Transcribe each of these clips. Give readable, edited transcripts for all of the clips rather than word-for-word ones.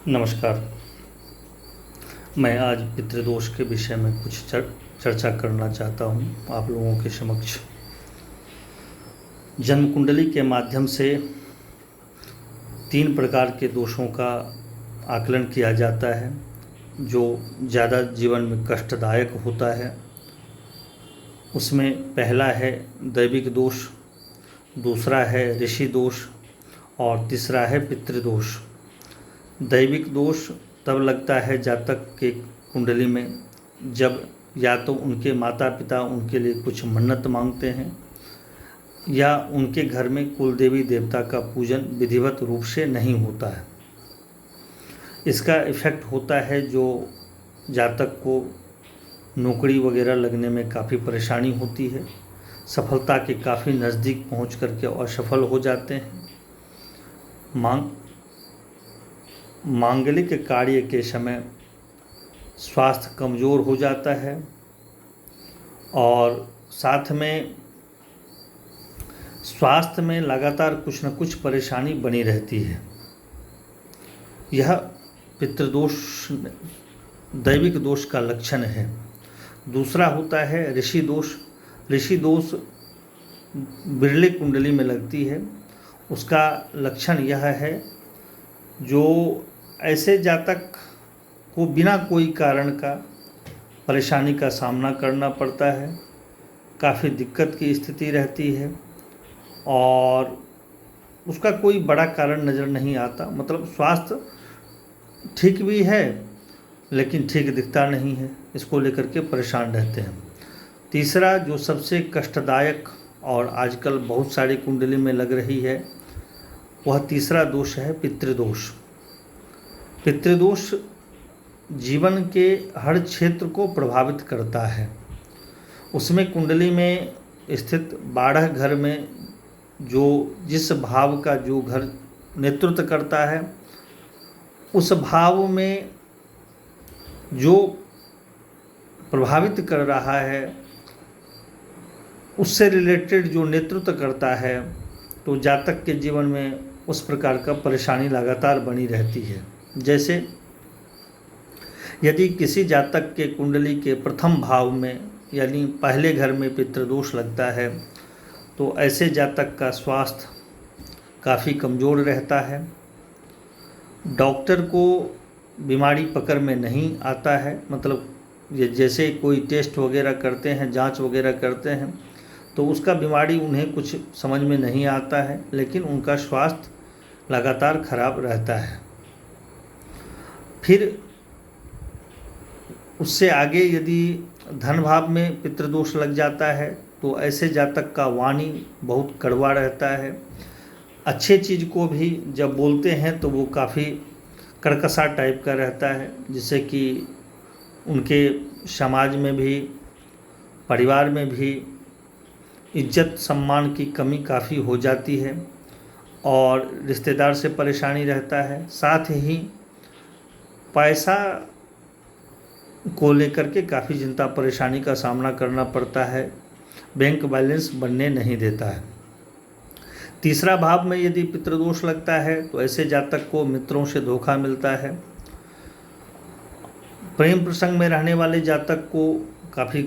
नमस्कार। मैं आज पितृदोष के विषय में कुछ चर्चा करना चाहता हूँ आप लोगों के समक्ष। जन्म कुंडली के माध्यम से 3 प्रकार के दोषों का आकलन किया जाता है जो ज़्यादा जीवन में कष्टदायक होता है। उसमें पहला है दैविक दोष, दूसरा है ऋषि दोष और तीसरा है पितृदोष। दैविक दोष तब लगता है जातक के कुंडली में जब या तो उनके माता पिता उनके लिए कुछ मन्नत मांगते हैं या उनके घर में कुल देवी देवता का पूजन विधिवत रूप से नहीं होता है। इसका इफ़ेक्ट होता है जो जातक को नौकरी वगैरह लगने में काफ़ी परेशानी होती है, सफलता के काफ़ी नज़दीक पहुंच करके असफल हो जाते हैं। मांगलिक कार्य के समय स्वास्थ्य कमज़ोर हो जाता है और साथ में स्वास्थ्य में लगातार कुछ न कुछ परेशानी बनी रहती है। यह पितृदोष दैविक दोष का लक्षण है। दूसरा होता है ऋषि दोष। ऋषि दोष बिरले कुंडली में लगती है। उसका लक्षण यह है जो ऐसे जातक को बिना कोई कारण का परेशानी का सामना करना पड़ता है, काफ़ी दिक्कत की स्थिति रहती है और उसका कोई बड़ा कारण नज़र नहीं आता। मतलब स्वास्थ्य ठीक भी है लेकिन ठीक दिखता नहीं है, इसको लेकर के परेशान रहते हैं। तीसरा जो सबसे कष्टदायक और आजकल बहुत सारी कुंडली में लग रही है वह तीसरा दोष है पितृदोष। पितृदोष जीवन के हर क्षेत्र को प्रभावित करता है। उसमें कुंडली में स्थित 12 घर में जिस भाव का जो घर नेतृत्व करता है उस भाव में जो प्रभावित कर रहा है उससे रिलेटेड जो नेतृत्व करता है तो जातक के जीवन में उस प्रकार का परेशानी लगातार बनी रहती है। जैसे यदि किसी जातक के कुंडली के प्रथम भाव में यानी पहले घर में पितृदोष लगता है तो ऐसे जातक का स्वास्थ्य काफ़ी कमज़ोर रहता है। डॉक्टर को बीमारी पकड़ में नहीं आता है। मतलब ये जैसे कोई टेस्ट वगैरह करते हैं, जांच वगैरह करते हैं तो उसका बीमारी उन्हें कुछ समझ में नहीं आता है, लेकिन उनका स्वास्थ्य लगातार खराब रहता है। फिर उससे आगे यदि धन भाव में पितृदोष लग जाता है तो ऐसे जातक का वाणी बहुत कड़वा रहता है। अच्छे चीज़ को भी जब बोलते हैं तो वो काफ़ी कर्कशा टाइप का रहता है, जिससे कि उनके समाज में भी परिवार में भी इज्जत सम्मान की कमी काफ़ी हो जाती है और रिश्तेदार से परेशानी रहता है। साथ ही पैसा को लेकर के काफ़ी चिंता परेशानी का सामना करना पड़ता है। बैंक बैलेंस बनने नहीं देता है। तीसरा भाव में यदि पितृदोष लगता है तो ऐसे जातक को मित्रों से धोखा मिलता है। प्रेम प्रसंग में रहने वाले जातक को काफ़ी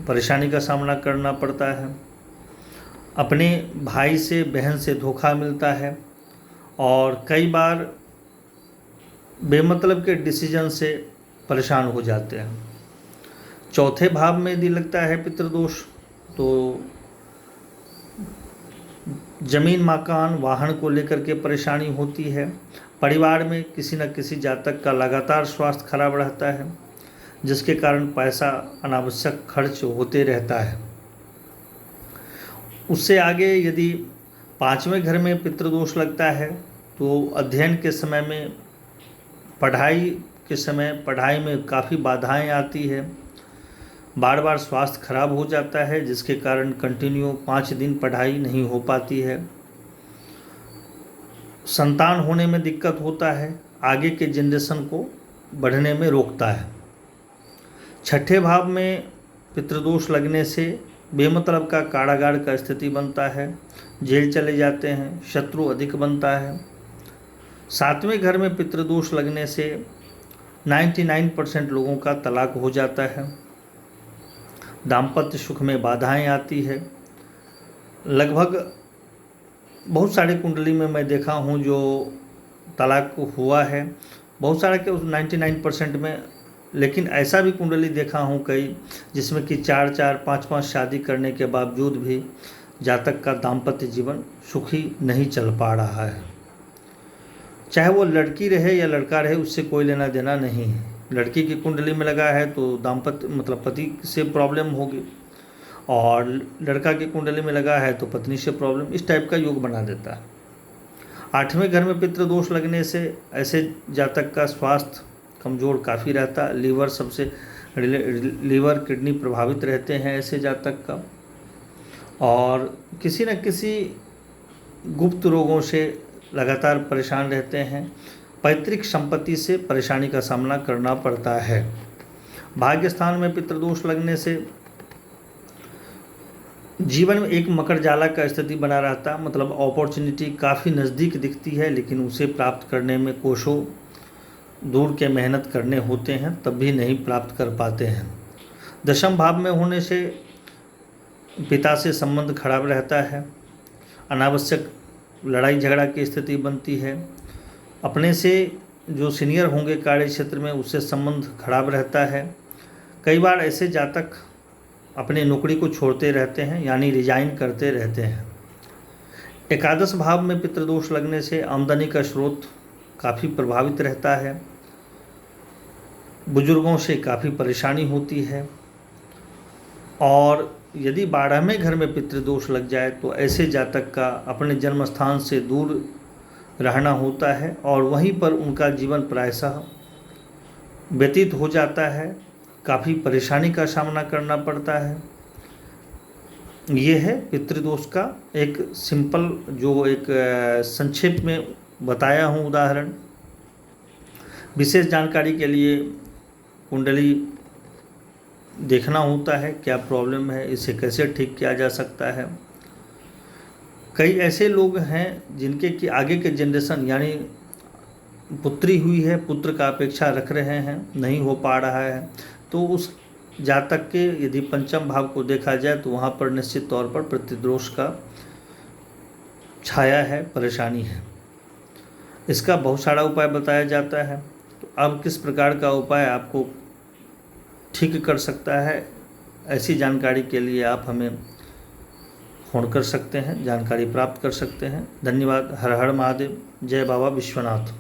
परेशानी का सामना करना पड़ता है। अपने भाई से बहन से धोखा मिलता है और कई बार बेमतलब के डिसीजन से परेशान हो जाते हैं। चौथे भाव में यदि लगता है पितृदोष तो जमीन मकान वाहन को लेकर के परेशानी होती है। परिवार में किसी न किसी जातक का लगातार स्वास्थ्य खराब रहता है, जिसके कारण पैसा अनावश्यक खर्च होते रहता है। उससे आगे यदि 5वें घर में पितृदोष लगता है तो अध्ययन के समय में पढ़ाई में काफ़ी बाधाएं आती है। बार बार स्वास्थ्य खराब हो जाता है, जिसके कारण कंटिन्यू 5 दिन पढ़ाई नहीं हो पाती है। संतान होने में दिक्कत होता है, आगे के जनरेशन को बढ़ने में रोकता है। छठे भाव में पितृदोष लगने से बेमतलब का कारागार का स्थिति बनता है, जेल चले जाते हैं, शत्रु अधिक बनता है। सातवें घर में पितृदोष लगने से 99% लोगों का तलाक हो जाता है। दाम्पत्य सुख में बाधाएं आती है। लगभग बहुत सारे कुंडली में मैं देखा हूँ जो तलाक हुआ है, बहुत सारे के 99% में। लेकिन ऐसा भी कुंडली देखा हूँ कई जिसमें कि 4-4, 5-5 शादी करने के बावजूद भी जातक का दाम्पत्य जीवन सुखी नहीं चल पा रहा है। चाहे वो लड़की रहे या लड़का रहे, उससे कोई लेना देना नहीं है। लड़की की कुंडली में लगा है तो दाम्पत्य मतलब पति से प्रॉब्लम होगी, और लड़का की कुंडली में लगा है तो पत्नी से प्रॉब्लम, इस टाइप का योग बना देता है। आठवें घर में पितृदोष लगने से ऐसे जातक का स्वास्थ्य कमज़ोर काफ़ी रहता है। लीवर किडनी प्रभावित रहते हैं ऐसे जातक का, और किसी न किसी गुप्त रोगों से लगातार परेशान रहते हैं। पैतृक संपत्ति से परेशानी का सामना करना पड़ता है। भाग्य स्थान में पितृदोष लगने से जीवन में एक मकर जाला का स्थिति बना रहता है, मतलब अपॉर्चुनिटी काफ़ी नज़दीक दिखती है, लेकिन उसे प्राप्त करने में कोसों दूर के मेहनत करने होते हैं, तब भी नहीं प्राप्त कर पाते हैं। दशम भाव में होने से पिता से संबंध खराब रहता है। अनावश्यक लड़ाई झगड़ा की स्थिति बनती है। अपने से जो सीनियर होंगे कार्य क्षेत्र में, उससे संबंध खराब रहता है। कई बार ऐसे जातक अपने नौकरी को छोड़ते रहते हैं, यानी रिजाइन करते रहते हैं। एकादश भाव में पितृदोष लगने से आमदनी का स्रोत काफ़ी प्रभावित रहता है। बुजुर्गों से काफ़ी परेशानी होती है। और यदि 12वें घर में पितृदोष लग जाए तो ऐसे जातक का अपने जन्म स्थान से दूर रहना होता है, और वहीं पर उनका जीवन प्रायशः व्यतीत हो जाता है। काफ़ी परेशानी का सामना करना पड़ता है। ये है पितृदोष का एक सिंपल जो एक संक्षेप में बताया हूँ उदाहरण। विशेष जानकारी के लिए कुंडली देखना होता है, क्या प्रॉब्लम है, इसे कैसे ठीक किया जा सकता है। कई ऐसे लोग हैं जिनके कि आगे के जनरेशन यानी पुत्री हुई है, पुत्र का अपेक्षा रख रहे हैं, नहीं हो पा रहा है, तो उस जातक के यदि पंचम भाव को देखा जाए तो वहाँ पर निश्चित तौर पर पितृदोष का छाया है, परेशानी है। इसका बहुत सारा उपाय बताया जाता है। तो अब किस प्रकार का उपाय आपको ठीक कर सकता है, ऐसी जानकारी के लिए आप हमें फ़ोन कर सकते हैं, जानकारी प्राप्त कर सकते हैं। धन्यवाद। हर हर महादेव। जय बाबा विश्वनाथ।